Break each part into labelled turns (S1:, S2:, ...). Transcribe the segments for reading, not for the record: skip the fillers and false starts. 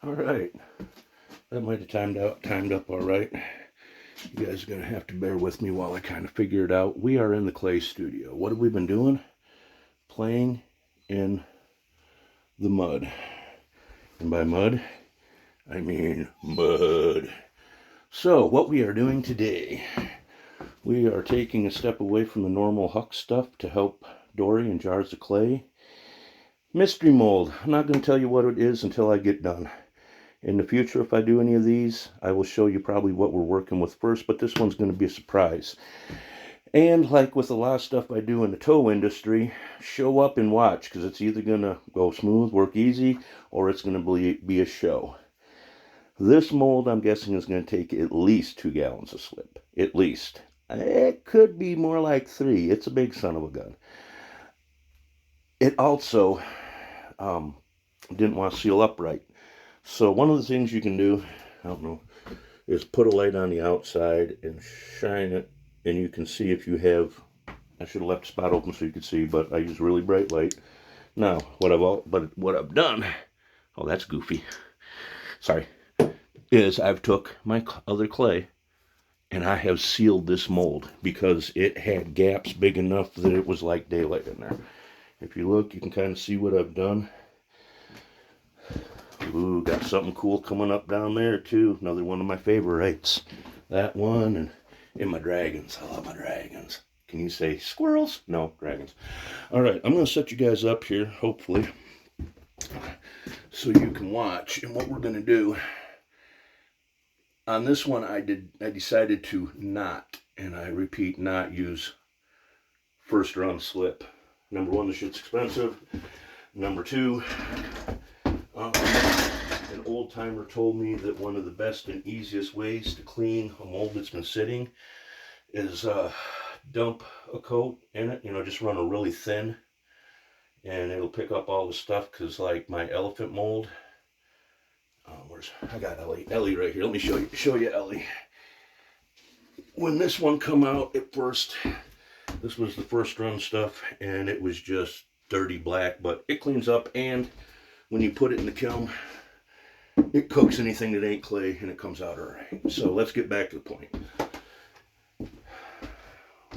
S1: All right, that might have timed up all right. You guys are gonna have to bear with me while I kind of figure it out. We are in the clay studio. What have we been doing? Playing in the mud. And by mud, I mean mud. So, what we are doing today, we are taking a step away from the normal huck stuff to help Dory in jars of clay. Mystery mold. I'm not going to tell you what it is until I get done. In the future, if I do any of these, I will show you probably what we're working with first, but this one's going to be a surprise. And like with a lot of stuff I do in the tow industry, show up and watch, because it's either going to go smooth, work easy, or it's going to be a show. This mold, I'm guessing, is going to take at least 2 gallons of slip. At least. It could be more like 3. It's a big son of a gun. It also didn't want to seal up right. So one of the things you can do, I don't know, is put a light on the outside and shine it, and you can see if you have. I should have left the spot open so you could see, but I use really bright light. Now, what I've done, oh, that's goofy. Sorry, is I've took my other clay and I have sealed this mold because it had gaps big enough that it was like daylight in there. If you look, you can kind of see what I've done. Ooh, got something cool coming up down there too. Another one of my favorites. That one and my dragons. I love my dragons. Can you say squirrels? No, dragons. All right, I'm going to set you guys up here, hopefully, so you can watch. And what we're going to do on this one, I decided to not, and I repeat, not use first run slip. Number one, the shit's expensive. Number two, an old timer told me that one of the best and easiest ways to clean a mold that's been sitting is dump a coat in it. Just run a really thin, and it'll pick up all the stuff. Because like my elephant mold, I got Ellie right here. Let me show you Ellie. When this one come out at first, this was the first run stuff, and it was just dirty black, but it cleans up, and when you put it in the kiln, it cooks anything that ain't clay, and it comes out all right. So let's get back to the point. We're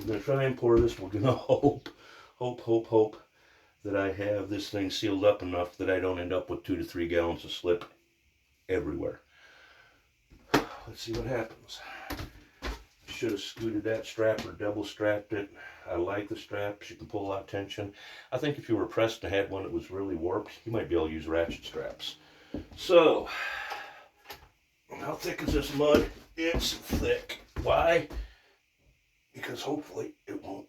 S1: gonna try and pour this. We're gonna hope that I have this thing sealed up enough that I don't end up with 2 to 3 gallons of slip everywhere. Let's see what happens. Should have scooted that strap or double strapped it. I like the straps. You can pull a lot of tension. I think if you were pressed and had one that was really warped, you might be able to use ratchet straps. So, how thick is this mud? It's thick. Why? Because hopefully it won't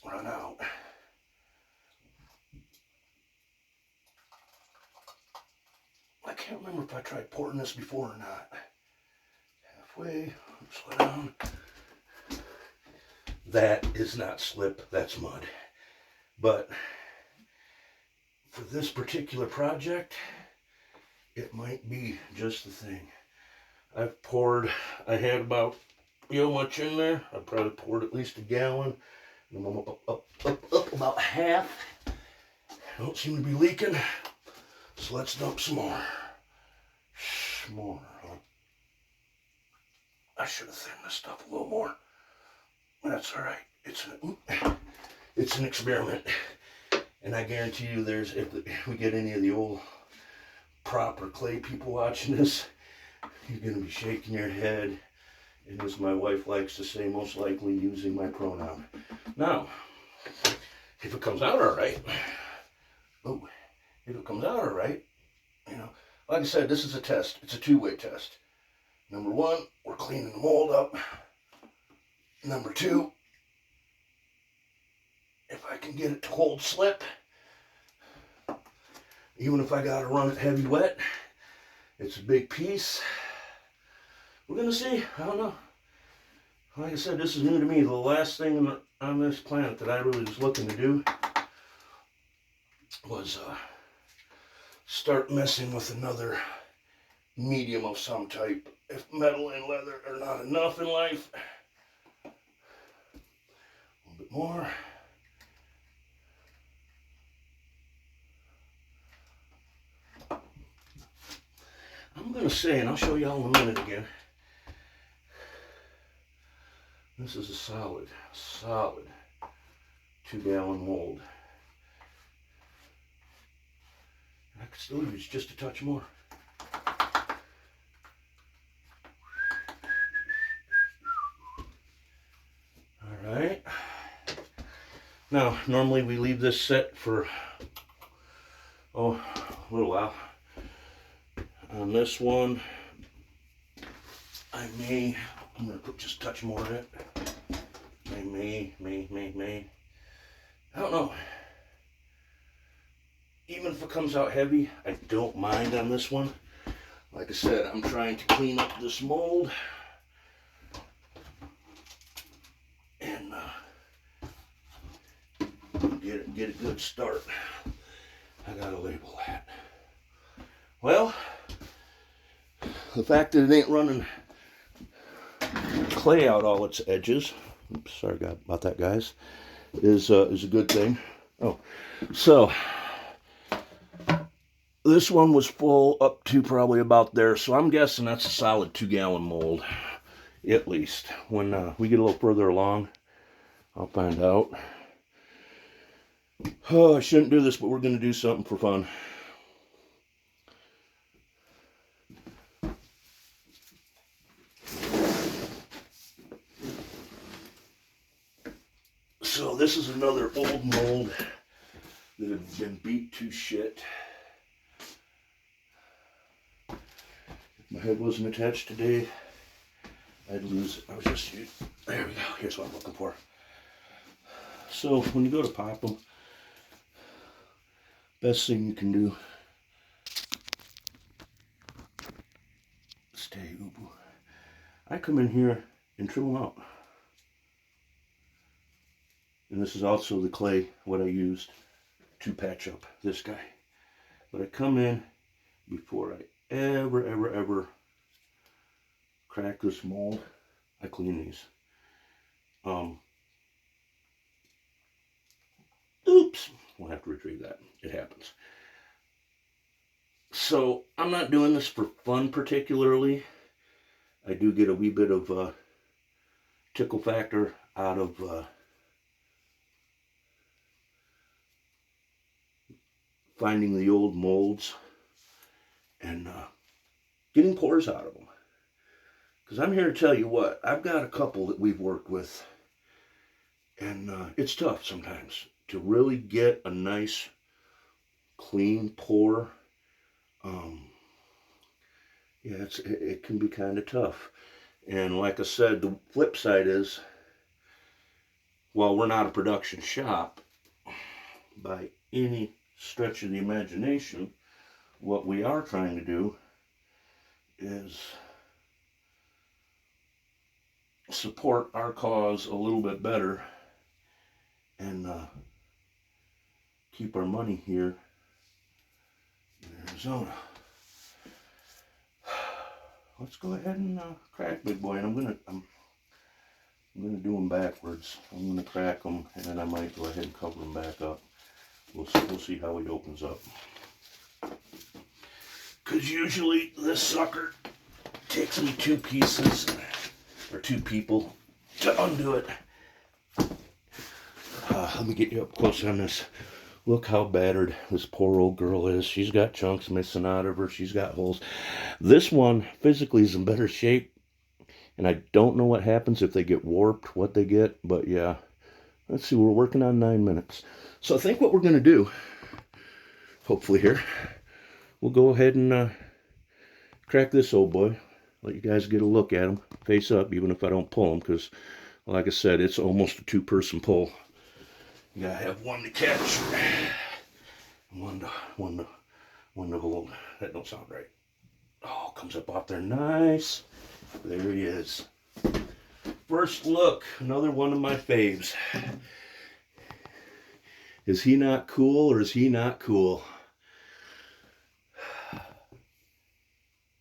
S1: run out. I can't remember if I tried pouring this before or not. Halfway, slow down. That is not slip, that's mud. But for this particular project, it might be just the thing. I had about, much in there. I probably poured at least a gallon. And I'm up about half. Don't seem to be leaking. So let's dump some more. I should have thinned this stuff a little more. That's all right. It's an experiment. And I guarantee you if we get any of the old proper clay people watching this, you're going to be shaking your head. And as my wife likes to say, most likely using my pronoun. Now, if it comes out all right, like I said, this is a test. It's a two-way test. Number one, we're cleaning the mold up. Number two, if I can get it to hold slip, even if I gotta run it heavy wet, it's a big piece. We're gonna see. I don't know. Like I said, this is new to me. The last thing on this planet that I really was looking to do was start messing with another medium of some type. If metal and leather are not enough in life, bit more. I'm going to say, and I'll show y'all in a minute again, this is a solid 2-gallon mold. I could still use just a touch more. All right. Now, normally we leave this set for, a little while. On this one, I'm going to put just a touch more in it. I may. I don't know. Even if it comes out heavy, I don't mind on this one. Like I said, I'm trying to clean up this mold. And get a good start. I gotta label that. Well, the fact that it ain't running clay out all its edges, oops, sorry about that, guys, is a good thing. Oh, so this one was full up to probably about there, so I'm guessing that's a solid 2-gallon mold, at least. When we get a little further along, I'll find out. Oh, I shouldn't do this, but we're going to do something for fun. So this is another old mold that had been beat to shit. If my head wasn't attached today, I'd lose it. There we go. Here's what I'm looking for. So when you go to pop them, best thing you can do, stay ubu. I come in here and trim them out. And this is also the clay, what I used to patch up this guy. But I come in before I ever crack this mold. I clean these. Oops, we'll have to retrieve that. It happens. So I'm not doing this for fun particularly. I do get a wee bit of tickle factor out of finding the old molds and getting pores out of them. Because I'm here to tell you what, I've got a couple that we've worked with, and it's tough sometimes to really get a nice clean pour. Yeah, it can be kind of tough. And like I said, the flip side is, while we're not a production shop by any stretch of the imagination, what we are trying to do is support our cause a little bit better and keep our money here in Arizona. Let's go ahead and crack, big boy. And I'm gonna do them backwards. I'm gonna crack them, and then I might go ahead and cover them back up. We'll see how it opens up. Because usually this sucker takes me 2 pieces or 2 people to undo it. Let me get you up close on this. Look how battered this poor old girl is. She's got chunks missing out of her. She's got holes. This one physically is in better shape. And I don't know what happens if they get warped, what they get. But yeah, let's see. We're working on 9 minutes. So I think what we're going to do, hopefully here, we'll go ahead and crack this old boy. Let you guys get a look at him face up, even if I don't pull him. Because, like I said, it's almost a 2-person pull. You gotta have one to catch, one to hold. That don't sound right. Oh, comes up off there nice. There he is. First look, another one of my faves. Is he not cool, or is he not cool?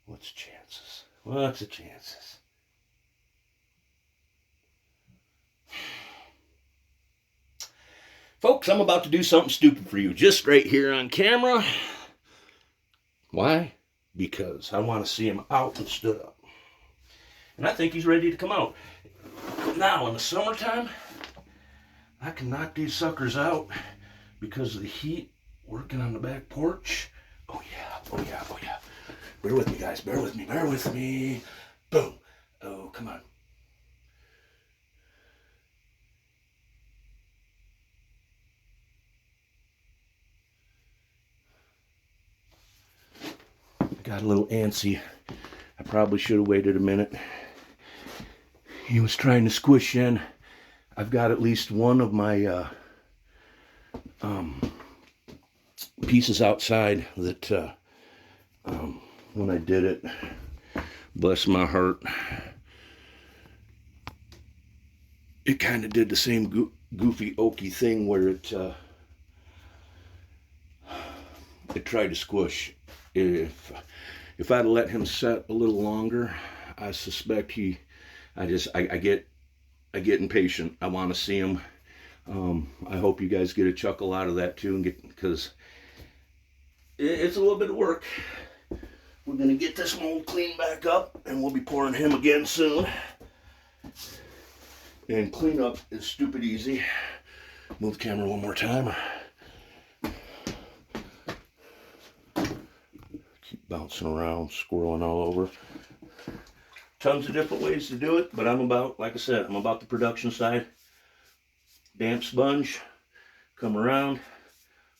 S1: What's the chances? What's the chances? Folks, I'm about to do something stupid for you, just right here on camera. Why? Because I want to see him out and stood up. And I think he's ready to come out. Now, in the summertime, I can knock these suckers out because of the heat working on the back porch. Oh yeah, oh yeah, oh yeah. Bear with me, guys, bear with me, bear with me. Boom. Oh, come on. Got a little antsy. I probably should have waited a minute. He was trying to squish in. I've got at least one of my pieces outside that when I did it, bless my heart, it kind of did the same goofy oaky thing where it tried to squish. If I'd let him set a little longer, I suspect I get impatient. I want to see him. I hope you guys get a chuckle out of that too, and because it's a little bit of work. We're gonna get this mold cleaned back up, and we'll be pouring him again soon. And cleanup is stupid easy. Move the camera one more time. Keep bouncing around, squirreling all over. Tons of different ways to do it, but like I said, I'm about the production side. Damp sponge, come around,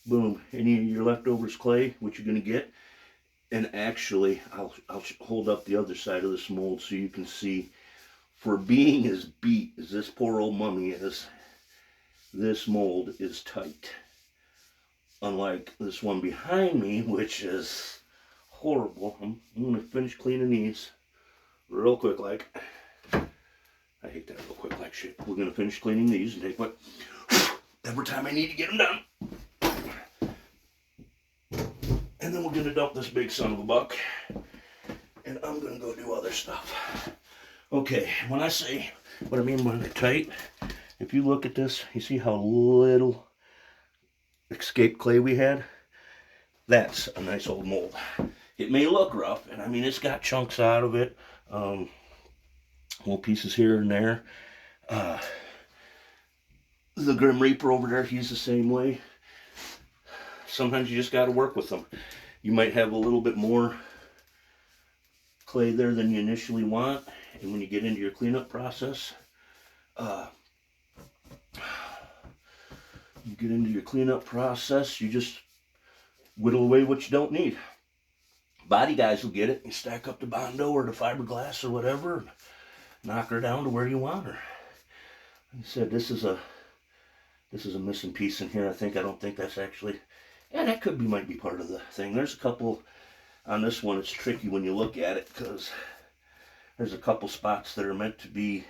S1: boom. Any of your leftovers clay, which you're gonna get. And actually, I'll hold up the other side of this mold so you can see. For being as beat as this poor old mummy is, this mold is tight. Unlike this one behind me, which is horrible. I'm gonna finish cleaning these real quick like. I hate that real quick like shit. We're gonna finish cleaning these and take what every time I need to get them done. And then we're gonna dump this big son of a buck. And I'm gonna go do other stuff. Okay, when I say what I mean when they're tight, if you look at this, you see how little escape clay we had? That's a nice old mold. It may look rough, and I mean, it's got chunks out of it, little pieces here and there. The Grim Reaper over there, he's the same way. Sometimes you just got to work with them. You might have a little bit more clay there than you initially want, and when you get into your cleanup process, you just whittle away what you don't need. Body guys will get it and stack up the Bondo or the fiberglass or whatever, and knock her down to where you want her. Like I said, this is a missing piece in here. I don't think that's actually, yeah, that might be part of the thing. There's a couple on this one. It's tricky when you look at it because there's a couple spots that are meant to be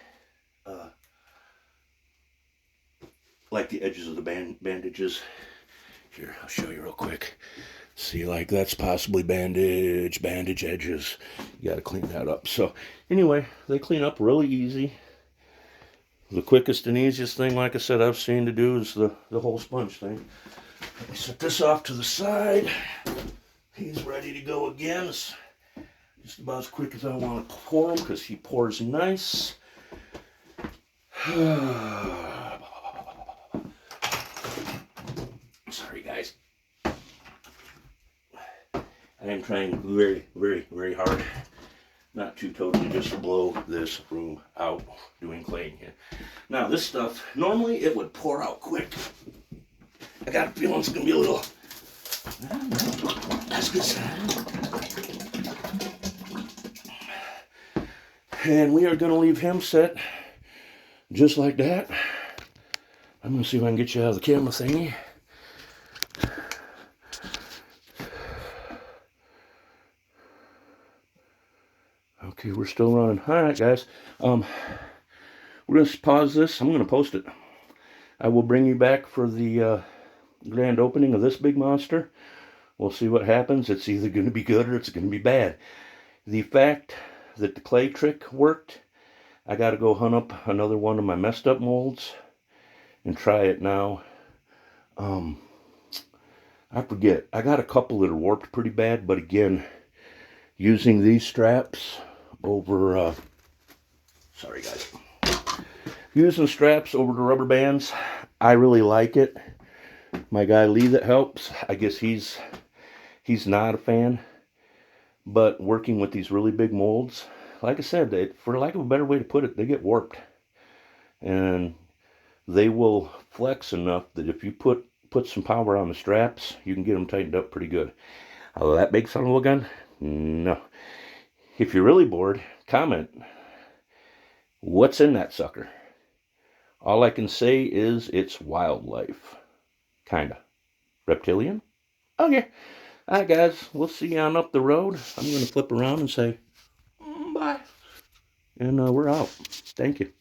S1: like the edges of the bandages. Here, I'll show you real quick. See, like that's possibly bandage edges. You got to clean that up. So anyway, they clean up really easy. The quickest and easiest thing, like I said, I've seen to do is the whole sponge thing. Let me set this off to the side. He's ready to go again. It's just about as quick as I want to pour him because he pours nice. Sorry, guys. I am trying very, very, very hard not to totally just blow this room out doing clay here. Now, this stuff, normally it would pour out quick. I got a feeling it's going to be a little... That's good sign. And we are going to leave him set just like that. I'm going to see if I can get you out of the camera thingy. Okay, we're still running. All right, guys. We're going to pause this. I'm going to post it. I will bring you back for the grand opening of this big monster. We'll see what happens. It's either going to be good or it's going to be bad. The fact that the clay trick worked, I got to go hunt up another one of my messed up molds and try it now. I forget. I got a couple that are warped pretty bad, but again, using these straps over, sorry guys, using straps over the rubber bands, I really like it. My guy Lee that helps, I guess he's not a fan, but working with these really big molds, like I said, for lack of a better way to put it, they get warped, and they will flex enough that if you put some power on the straps, you can get them tightened up pretty good. That big son of a gun? No. If you're really bored, comment. What's in that sucker? All I can say is it's wildlife. Kinda. Reptilian? Okay. Alright guys, we'll see you on up the road. I'm going to flip around and say bye. And we're out. Thank you.